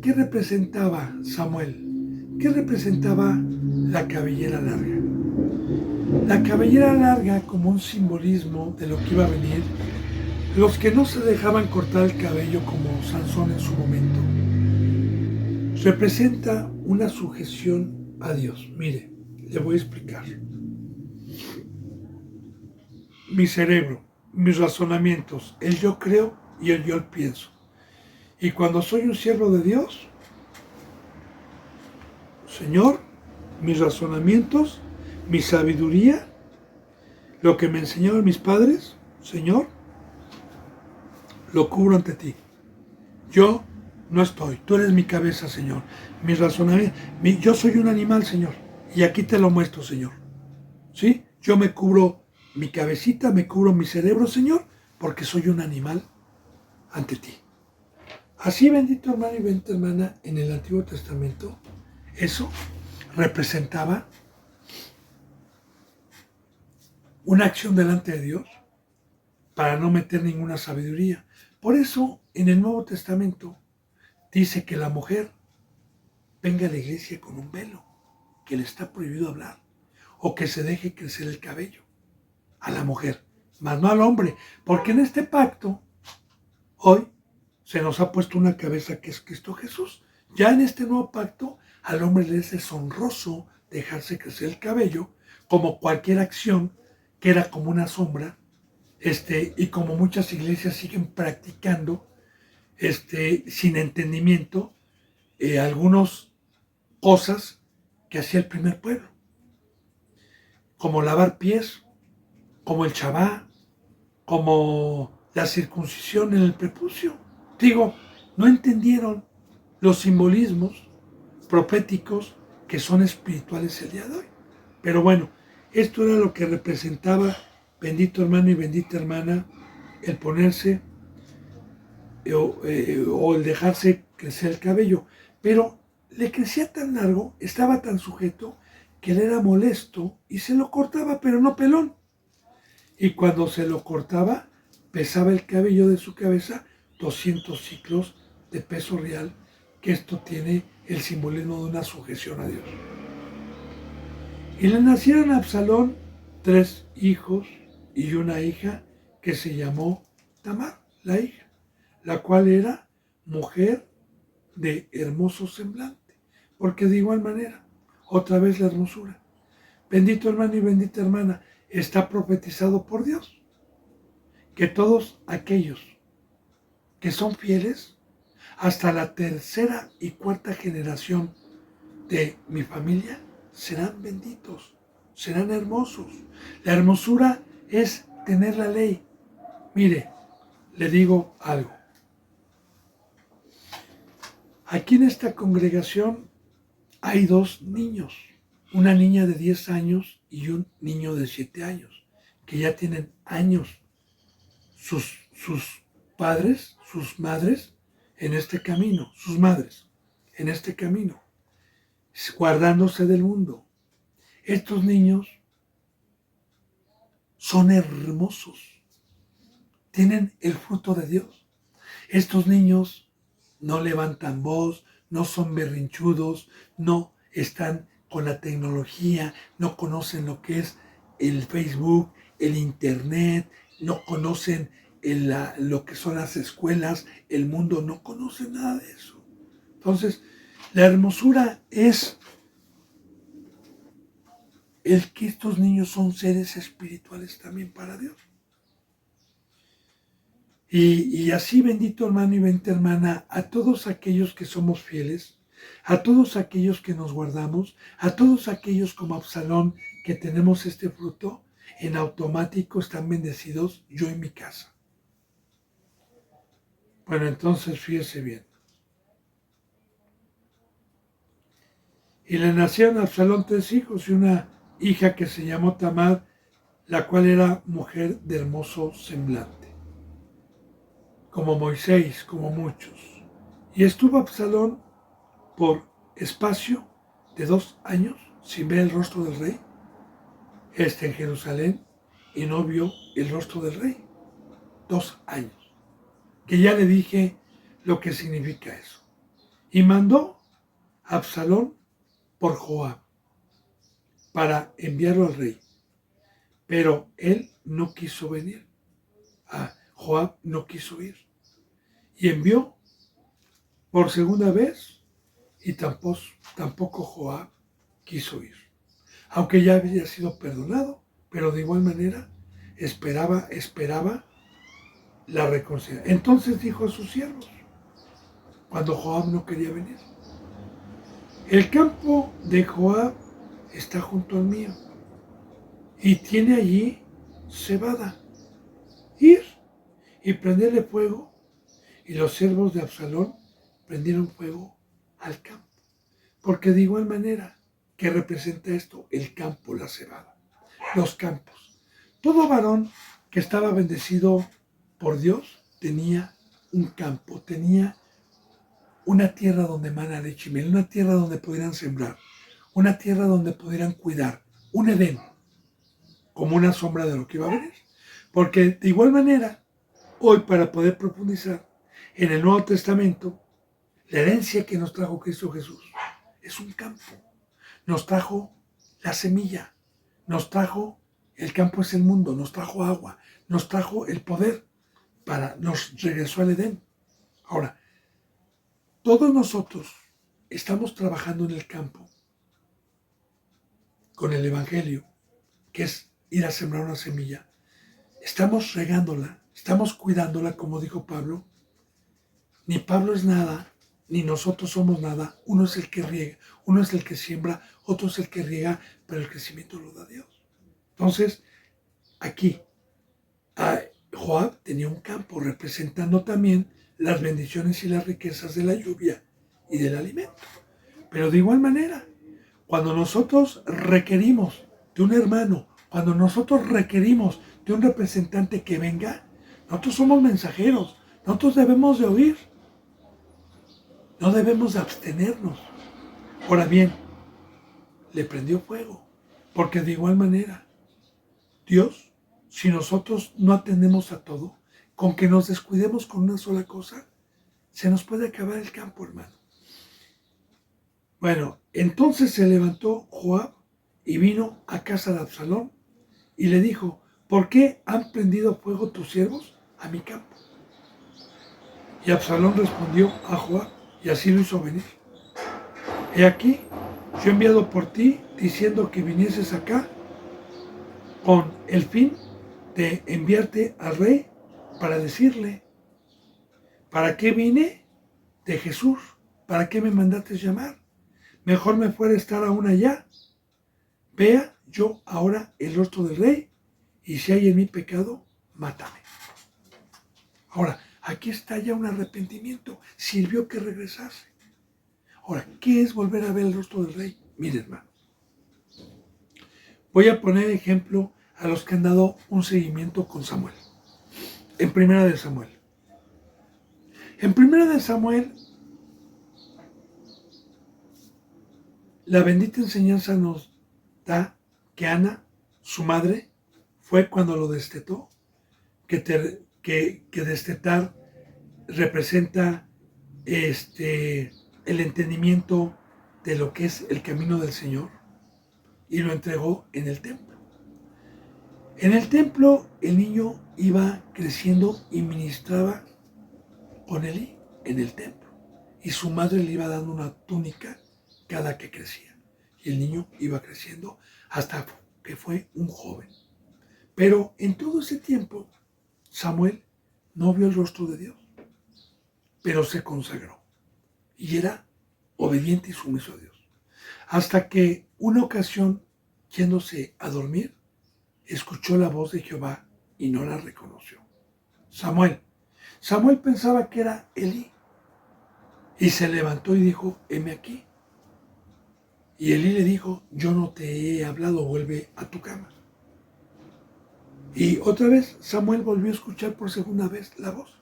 ¿Qué representaba Samuel? ¿Qué representaba la cabellera larga? La cabellera larga como un simbolismo de lo que iba a venir. Los que no se dejaban cortar el cabello como Sansón en su momento, representa una sujeción a Dios. Mire, le voy a explicar. Mi cerebro, mis razonamientos, el yo creo y el yo pienso. Y cuando soy un siervo de Dios, Señor, mis razonamientos, mi sabiduría, lo que me enseñaron mis padres, Señor, lo cubro ante ti. Yo no estoy, tú eres mi cabeza, Señor. Mis razonamientos, yo soy un animal, Señor. Y aquí te lo muestro, Señor. ¿Sí? Yo me cubro mi cabecita, me cubro mi cerebro, Señor, porque soy un animal ante ti. Así, bendito hermano y bendita hermana, en el Antiguo Testamento, eso representaba una acción delante de Dios para no meter ninguna sabiduría. Por eso, en el Nuevo Testamento, dice que la mujer venga a la iglesia con un velo, que le está prohibido hablar, o que se deje crecer el cabello a la mujer, más no al hombre, porque en este pacto, hoy, se nos ha puesto una cabeza que es Cristo Jesús. Ya en este nuevo pacto, al hombre le es deshonroso dejarse crecer el cabello, como cualquier acción que era como una sombra, y como muchas iglesias siguen practicando, sin entendimiento, algunas cosas que hacía el primer pueblo, como lavar pies, como el Shabbat, como la circuncisión en el prepucio. Digo, no entendieron los simbolismos proféticos que son espirituales el día de hoy. Pero bueno, esto era lo que representaba, bendito hermano y bendita hermana, el ponerse o el dejarse crecer el cabello. Pero le crecía tan largo, estaba tan sujeto, que le era molesto y se lo cortaba, pero no pelón. Y cuando se lo cortaba, pesaba el cabello de su cabeza 200 ciclos de peso real, que esto tiene el simbolismo de una sujeción a Dios. Y le nacieron a Absalón 3 hijos y una hija que se llamó Tamar, la hija, la cual era mujer de hermoso semblante, porque de igual manera, otra vez la hermosura. Bendito hermano y bendita hermana, está profetizado por Dios que todos aquellos que son fieles, hasta la tercera y cuarta generación de mi familia, serán benditos, serán hermosos. La hermosura es tener la ley. Mire, le digo algo. Aquí en esta congregación hay 2 niños, una niña de 10 años y un niño de 7 años, que ya tienen años sus padres, sus madres en este camino, sus madres en este camino, guardándose del mundo. Estos niños son hermosos, tienen el fruto de Dios. Estos niños no levantan voz, no son berrinchudos, no están con la tecnología, no conocen lo que es el Facebook, el Internet, no conocen lo que son las escuelas, el mundo, no conoce nada de eso. Entonces, la hermosura es el que estos niños son seres espirituales también para Dios. Y así, bendito hermano y bendita hermana, a todos aquellos que somos fieles, a todos aquellos que nos guardamos, a todos aquellos como Absalón que tenemos este fruto, en automático están bendecidos yo y mi casa. Bueno, entonces fíjese bien. Y le nacieron a Absalón 3 hijos y una hija que se llamó Tamar, la cual era mujer de hermoso semblante, como Moisés, como muchos. Y estuvo Absalón por espacio de 2 años sin ver el rostro del rey, en Jerusalén, y no vio el rostro del rey. 2 años. Que ya le dije lo que significa eso. Y mandó a Absalón por Joab para enviarlo al rey. Pero él no quiso venir. Joab no quiso ir. Y envió por segunda vez y tampoco Joab quiso ir. Aunque ya había sido perdonado, pero de igual manera esperaba la reconciliación. Entonces dijo a sus siervos, cuando Joab no quería venir: el campo de Joab está junto al mío y tiene allí cebada. Ir y prenderle fuego. Y los siervos de Absalón prendieron fuego al campo. Porque de igual manera, ¿qué representa esto? El campo, la cebada, los campos. Todo varón que estaba bendecido por Dios tenía un campo, tenía una tierra donde mana leche y miel, una tierra donde pudieran sembrar, una tierra donde pudieran cuidar, un Edén, como una sombra de lo que iba a venir. Porque de igual manera, hoy, para poder profundizar en el Nuevo Testamento, la herencia que nos trajo Cristo Jesús es un campo. Nos trajo la semilla, nos trajo, el campo es el mundo, nos trajo agua, nos trajo el poder, nos regresó al Edén. Ahora, todos nosotros estamos trabajando en el campo con el Evangelio, que es ir a sembrar una semilla. Estamos regándola, estamos cuidándola, como dijo Pablo. Ni Pablo es nada, ni nosotros somos nada. Uno es el que riega, uno es el que siembra, otro es el que riega, pero el crecimiento lo da Dios. Entonces, aquí, Joab tenía un campo representando también las bendiciones y las riquezas de la lluvia y del alimento. Pero de igual manera, cuando nosotros requerimos de un hermano, cuando nosotros requerimos de un representante que venga, nosotros somos mensajeros, nosotros debemos de oír, no debemos de abstenernos. Ahora bien, le prendió fuego, porque de igual manera, Dios, si nosotros no atendemos a todo, con que nos descuidemos con una sola cosa, se nos puede acabar el campo, hermano. Bueno, entonces se levantó Joab y vino a casa de Absalón y le dijo: ¿por qué han prendido fuego tus siervos a mi campo? Y Absalón respondió a Joab, y así lo hizo venir: he aquí, yo he enviado por ti diciendo que vinieses acá con el fin de enviarte al rey para decirle: ¿para qué vine de Jesús? ¿Para qué me mandaste llamar? Mejor me fuera estar aún allá. Vea yo ahora el rostro del rey, y si hay en mí pecado, mátame. Ahora, aquí está ya un arrepentimiento. Sirvió que regresase. Ahora, ¿qué es volver a ver el rostro del rey? Mire, hermano, voy a poner ejemplo a los que han dado un seguimiento con Samuel. En Primera de Samuel. En Primera de Samuel, la bendita enseñanza nos da que Ana, su madre, fue cuando lo destetó, que destetar representa el entendimiento de lo que es el camino del Señor, y lo entregó en el templo. En el templo el niño iba creciendo y ministraba con Elí en el templo, y su madre le iba dando una túnica cada que crecía, y el niño iba creciendo hasta que fue un joven. Pero en todo ese tiempo Samuel no vio el rostro de Dios, pero se consagró y era obediente y sumiso a Dios, hasta que una ocasión, yéndose a dormir, escuchó la voz de Jehová y no la reconoció. Samuel pensaba que era Elí, y se levantó y dijo: heme aquí. Y Elí le dijo: yo no te he hablado, vuelve a tu cama. Y otra vez Samuel volvió a escuchar por segunda vez la voz.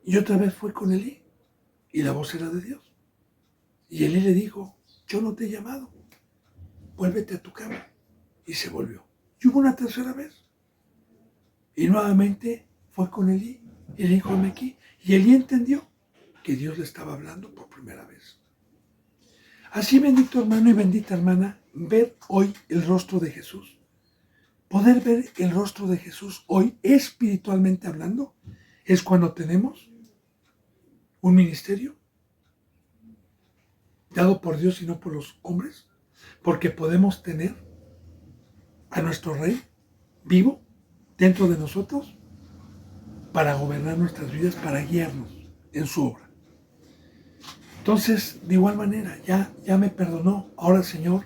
Y otra vez fue con Elí. Y la voz era de Dios. Y Elí le dijo, yo no te he llamado. Vuélvete a tu cama. Y se volvió. Y hubo una tercera vez. Y nuevamente fue con Elí. Y le dijo, hame aquí. Y Elí entendió que Dios le estaba hablando por primera vez. Así, bendito hermano y bendita hermana, ver hoy el rostro de Jesús. Poder ver el rostro de Jesús hoy, espiritualmente hablando, es cuando tenemos un ministerio dado por Dios y no por los hombres, porque podemos tener a nuestro Rey vivo dentro de nosotros para gobernar nuestras vidas, para guiarnos en su obra. Entonces, de igual manera, ya me perdonó. Ahora, Señor,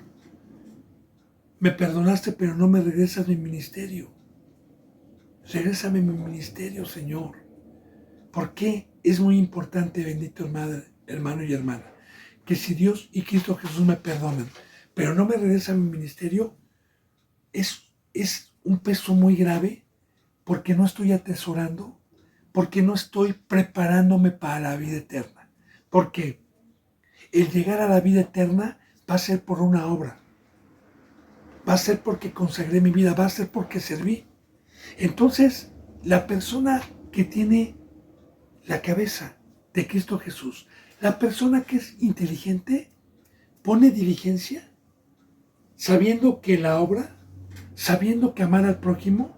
me perdonaste, pero no me regresas mi ministerio. Regrésame mi ministerio, Señor. ¿Por qué? Es muy importante, bendito hermano y hermana, que si Dios y Cristo Jesús me perdonan, pero no me regresan mi ministerio, es un peso muy grave, porque no estoy atesorando, porque no estoy preparándome para la vida eterna. Porque el llegar a la vida eterna va a ser por una obra, va a ser porque consagré mi vida, va a ser porque serví. Entonces, la persona que tiene la cabeza de Cristo Jesús, la persona que es inteligente, pone diligencia, sabiendo que la obra, sabiendo que amar al prójimo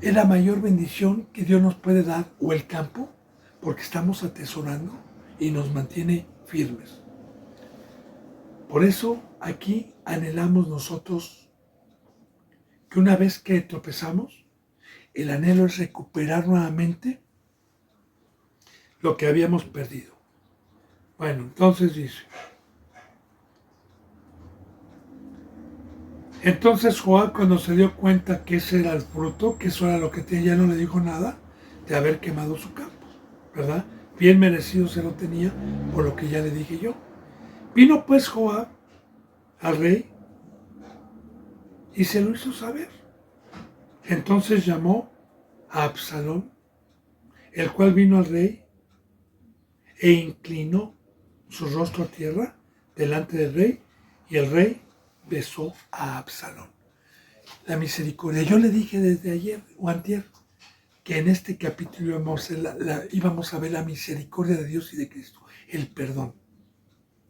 es la mayor bendición que Dios nos puede dar, o el campo, porque estamos atesorando y nos mantiene firmes. Por eso aquí anhelamos nosotros que una vez que tropezamos, el anhelo es recuperar nuevamente lo que habíamos perdido. Bueno, entonces dice, entonces Joab, cuando se dio cuenta que ese era el fruto, que eso era lo que tenía, ya no le dijo nada de haber quemado su campo, ¿verdad? Bien merecido se lo tenía por lo que ya le dije yo. Vino pues Joab al rey y se lo hizo saber. Entonces llamó a Absalón, el cual vino al rey e inclinó su rostro a tierra delante del rey, y el rey besó a Absalón. La misericordia. Yo le dije desde ayer o antier que en este capítulo íbamos a ver la misericordia de Dios y de Cristo, el perdón.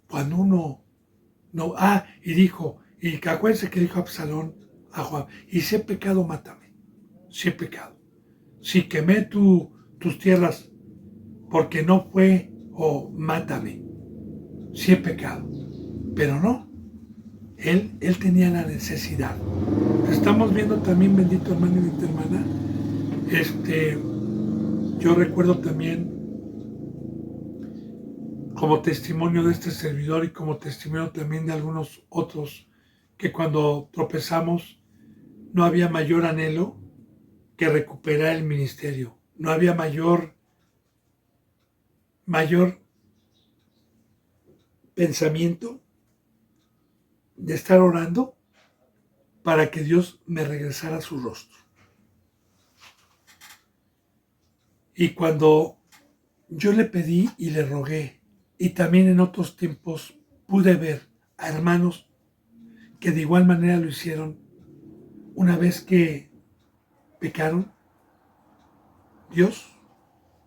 Cuando uno no, y dijo, y que acuérdense que dijo Absalón a Joab, y si he pecado, mátame. Si he pecado. Si quemé tus tierras porque no fue, o mátame. Si he pecado. Pero no, él tenía la necesidad. Estamos viendo también, bendito hermano y bendita hermana, yo recuerdo también, como testimonio de este servidor y como testimonio también de algunos otros, que cuando tropezamos no había mayor anhelo que recuperar el ministerio. No había mayor pensamiento de estar orando para que Dios me regresara su rostro. Y cuando yo le pedí y le rogué, y también en otros tiempos pude ver a hermanos que de igual manera lo hicieron, una vez que pecaron, Dios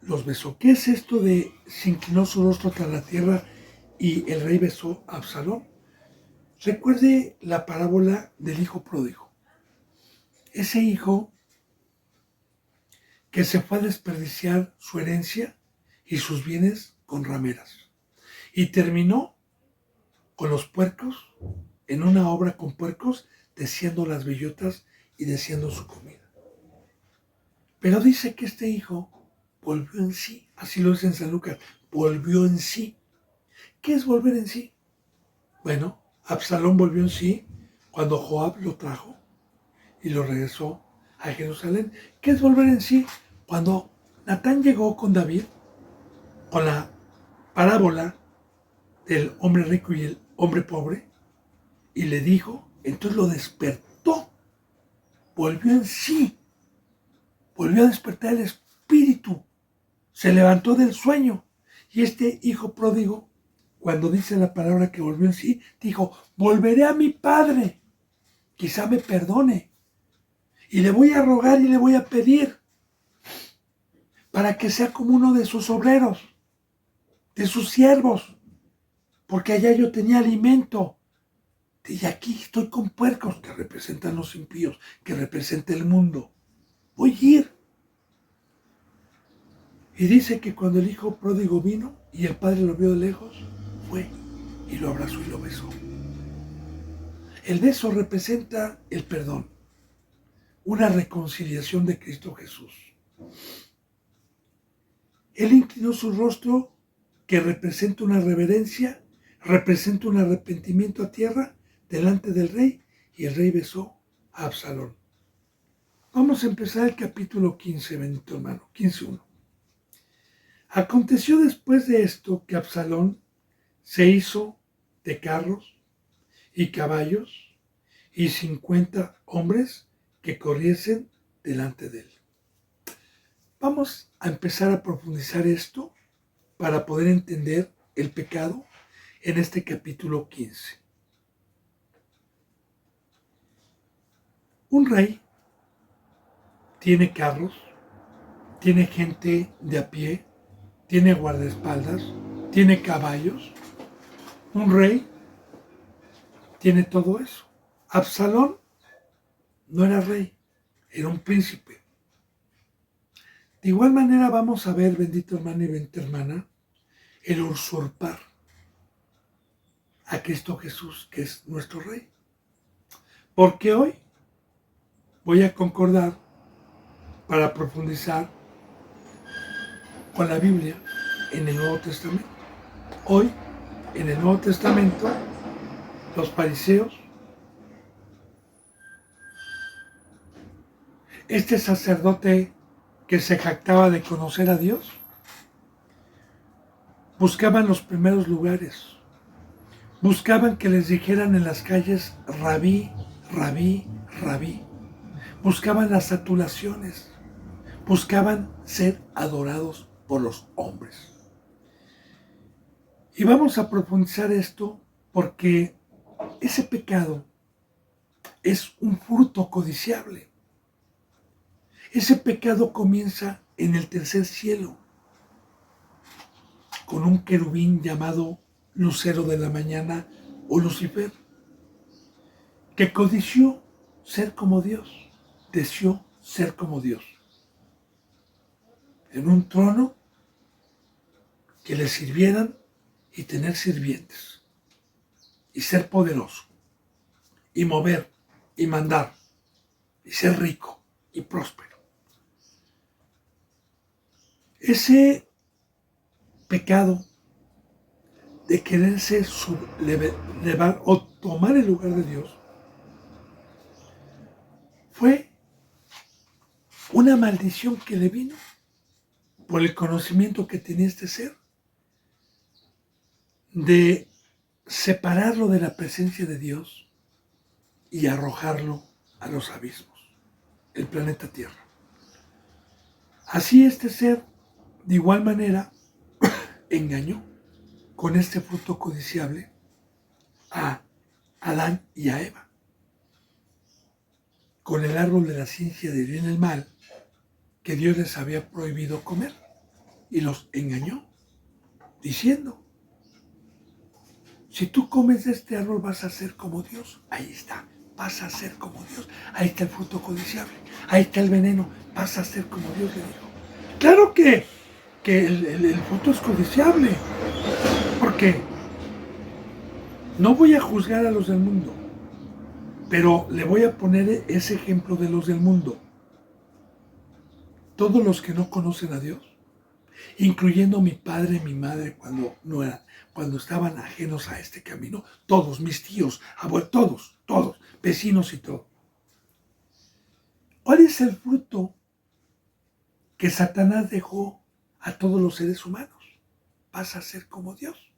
los besó. ¿Qué es esto de se inclinó su rostro tras la tierra y el rey besó a Absalón? Recuerde la parábola del hijo pródigo. Ese hijo que se fue a desperdiciar su herencia y sus bienes con rameras. Y terminó con los puercos, en una obra con puercos, desciendo las bellotas y desciendo su comida. Pero dice que este hijo volvió en sí, así lo dice en San Lucas, volvió en sí. ¿Qué es volver en sí? Bueno, Absalón volvió en sí cuando Joab lo trajo y lo regresó a Jerusalén. ¿Qué es volver en sí? Cuando Natán llegó con David, con la parábola del hombre rico y el hombre pobre, y le dijo, entonces lo despertó volvió en sí, volvió a despertar el espíritu, se levantó del sueño. Y este hijo pródigo, cuando dice la palabra que volvió en sí, dijo, volveré a mi padre, quizá me perdone, y le voy a rogar y le voy a pedir para que sea como uno de sus obreros, de sus siervos, porque allá yo tenía alimento. Y aquí estoy con puercos, que representan los impíos, que representa el mundo. Voy a ir. Y dice que cuando el hijo pródigo vino y el padre lo vio de lejos, fue y lo abrazó y lo besó. El beso representa el perdón, una reconciliación de Cristo Jesús. Él inclinó su rostro, que representa una reverencia, representa un arrepentimiento a tierra delante del rey, y el rey besó a Absalón. Vamos a empezar el capítulo 15, bendito hermano, 15:1. Aconteció después de esto que Absalón se hizo de carros y caballos y 50 hombres que corriesen delante de él. Vamos a empezar a profundizar esto para poder entender el pecado en este capítulo 15. Un rey tiene carros, tiene gente de a pie, tiene guardaespaldas, tiene caballos. Un rey tiene todo eso. Absalón no era rey, era un príncipe. De igual manera vamos a ver, bendito hermano y bendita hermana, el usurpar a Cristo Jesús, que es nuestro rey. Porque hoy voy a concordar para profundizar con la Biblia en el Nuevo Testamento. Hoy, en el Nuevo Testamento, los fariseos, este sacerdote que se jactaba de conocer a Dios, buscaban los primeros lugares, buscaban que les dijeran en las calles rabí, rabí, rabí, buscaban las adulaciones, buscaban ser adorados por los hombres. Y vamos a profundizar esto porque ese pecado es un fruto codiciable. Ese pecado comienza en el tercer cielo, con un querubín llamado Lucero de la Mañana o Lucifer, que codició ser como Dios, deseó ser como Dios, en un trono que le sirvieran y tener sirvientes, y ser poderoso, y mover, y mandar, y ser rico y próspero. Ese pecado de quererse sublevar o tomar el lugar de Dios fue una maldición que le vino por el conocimiento que tenía este ser de separarlo de la presencia de Dios y arrojarlo a los abismos, el planeta Tierra. Así este ser, de igual manera, engañó con este fruto codiciable a Adán y a Eva, con el árbol de la ciencia del bien y el mal que Dios les había prohibido comer, y los engañó diciendo: si tú comes de este árbol vas a ser como Dios. Ahí está, vas a ser como Dios. Ahí está el fruto codiciable, ahí está el veneno, vas a ser como Dios le dijo. Claro que el fruto es codiciable, porque no voy a juzgar a los del mundo, pero le voy a poner ese ejemplo de los del mundo. Todos los que no conocen a Dios, incluyendo mi padre y mi madre cuando estaban ajenos a este camino, todos, mis tíos, abuelos, todos, vecinos y todo. ¿Cuál es el fruto que Satanás dejó a todos los seres humanos? Vas a ser como Dios.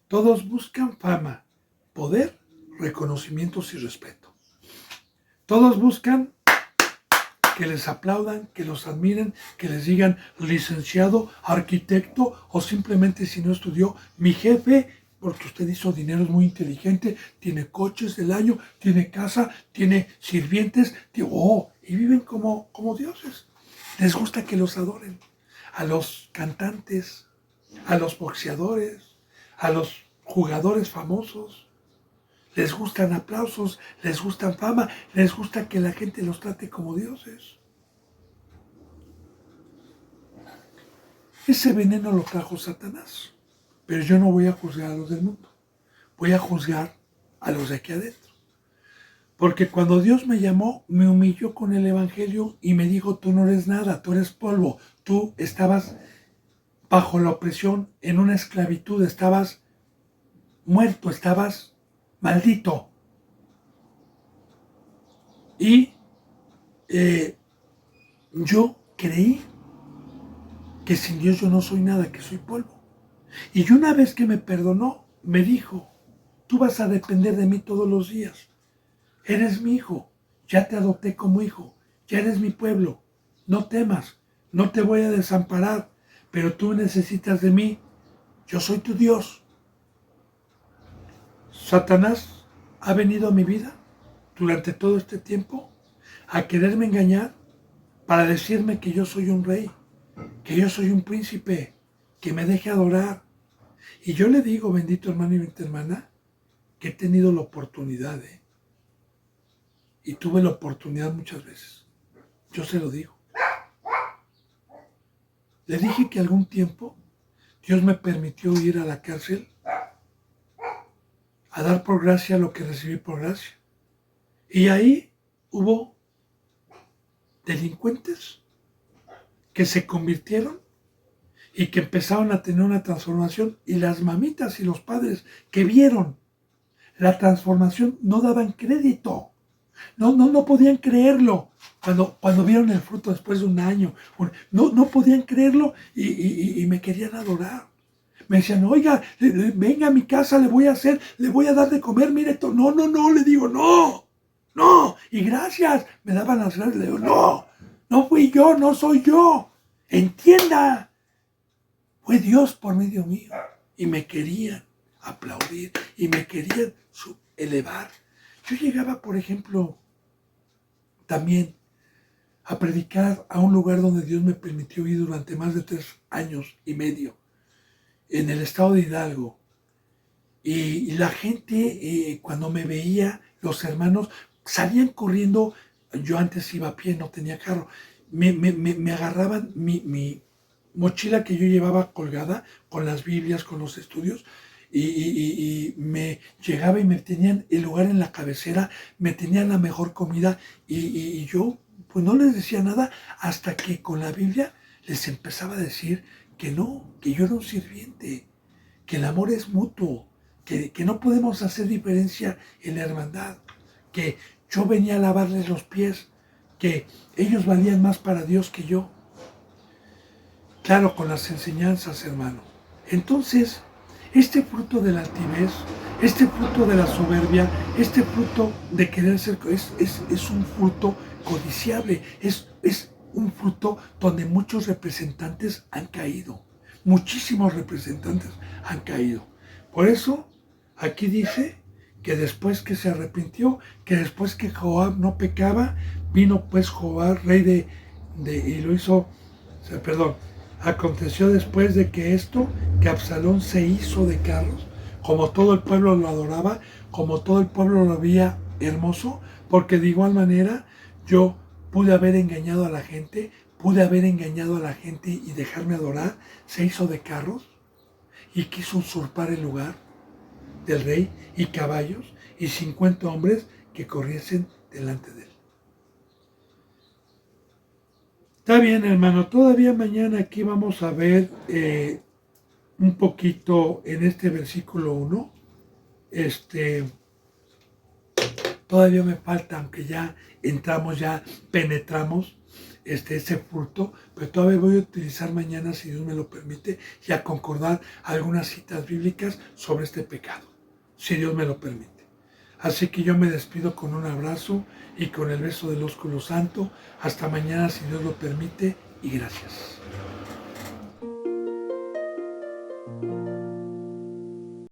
Todos buscan fama, poder, reconocimientos y respeto. Todos buscan que les aplaudan, que los admiren, que les digan licenciado, arquitecto o simplemente si no estudió, mi jefe, porque usted hizo dinero, es muy inteligente, tiene coches del año, tiene casa, tiene sirvientes, y viven como dioses. Les gusta que los adoren. A los cantantes, a los boxeadores, a los jugadores famosos. Les gustan aplausos, les gustan fama, les gusta que la gente los trate como dioses. Ese veneno lo trajo Satanás. Pero yo no voy a juzgar a los del mundo. Voy a juzgar a los de aquí adentro. Porque cuando Dios me llamó, me humilló con el Evangelio y me dijo, tú no eres nada, tú eres polvo. Tú estabas bajo la opresión, en una esclavitud, estabas muerto, estabas maldito. Y yo creí que sin Dios yo no soy nada, que soy polvo. Y una vez que me perdonó, me dijo, tú vas a depender de mí todos los días. Eres mi hijo, ya te adopté como hijo, ya eres mi pueblo. No temas, no te voy a desamparar, pero tú necesitas de mí. Yo soy tu Dios. Satanás ha venido a mi vida durante todo este tiempo a quererme engañar para decirme que yo soy un rey, que yo soy un príncipe, que me deje adorar. Y yo le digo, bendito hermano y bendita hermana, que he tenido la oportunidad, y tuve la oportunidad muchas veces. Yo se lo digo. Le dije que algún tiempo Dios me permitió ir a la cárcel a dar por gracia lo que recibí por gracia. Y ahí hubo delincuentes que se convirtieron y que empezaron a tener una transformación, y las mamitas y los padres que vieron la transformación no daban crédito. No podían creerlo cuando vieron el fruto después de un año. No podían creerlo y me querían adorar. Me decían, oiga, venga a mi casa, le voy a dar de comer, mire esto. No, le digo, no, y gracias. Me daban las gracias, le digo, no fui yo, no soy yo. Entienda, fue Dios por medio mío. Y me querían aplaudir y me querían elevar. Yo llegaba, por ejemplo, también a predicar a un lugar donde Dios me permitió ir durante más de 3 años y medio, en el estado de Hidalgo. Y la gente, cuando me veía, los hermanos salían corriendo. Yo antes iba a pie, no tenía carro. Me agarraban mi mochila que yo llevaba colgada con las Biblias, con los estudios, y me llegaba y me tenían el lugar en la cabecera, me tenían la mejor comida, y yo pues no les decía nada hasta que con la Biblia les empezaba a decir que no, que yo era un sirviente, que el amor es mutuo, que no podemos hacer diferencia en la hermandad, que yo venía a lavarles los pies, que ellos valían más para Dios que yo. Claro, con las enseñanzas, hermano. Entonces, este fruto de la altivez, este fruto de la soberbia, este fruto de querer ser, es un fruto codiciable, es un fruto donde muchos representantes han caído, muchísimos representantes han caído. Por eso, aquí dice que después que se arrepintió, que después que Joab no pecaba, vino pues Joab, rey y lo hizo, perdón, aconteció después de que Absalón se hizo de carros, como todo el pueblo lo adoraba, como todo el pueblo lo veía hermoso, porque de igual manera yo pude haber engañado a la gente, y dejarme adorar. Se hizo de carros y quiso usurpar el lugar del rey, y caballos y 50 hombres que corriesen delante de él. Está bien, hermano, todavía mañana aquí vamos a ver un poquito en este versículo 1. Todavía me falta, aunque ya entramos, ya penetramos ese fruto, pero todavía voy a utilizar mañana, si Dios me lo permite, y a concordar algunas citas bíblicas sobre este pecado, si Dios me lo permite. Así que yo me despido con un abrazo y con el beso del ósculo santo. Hasta mañana, si Dios lo permite, y gracias.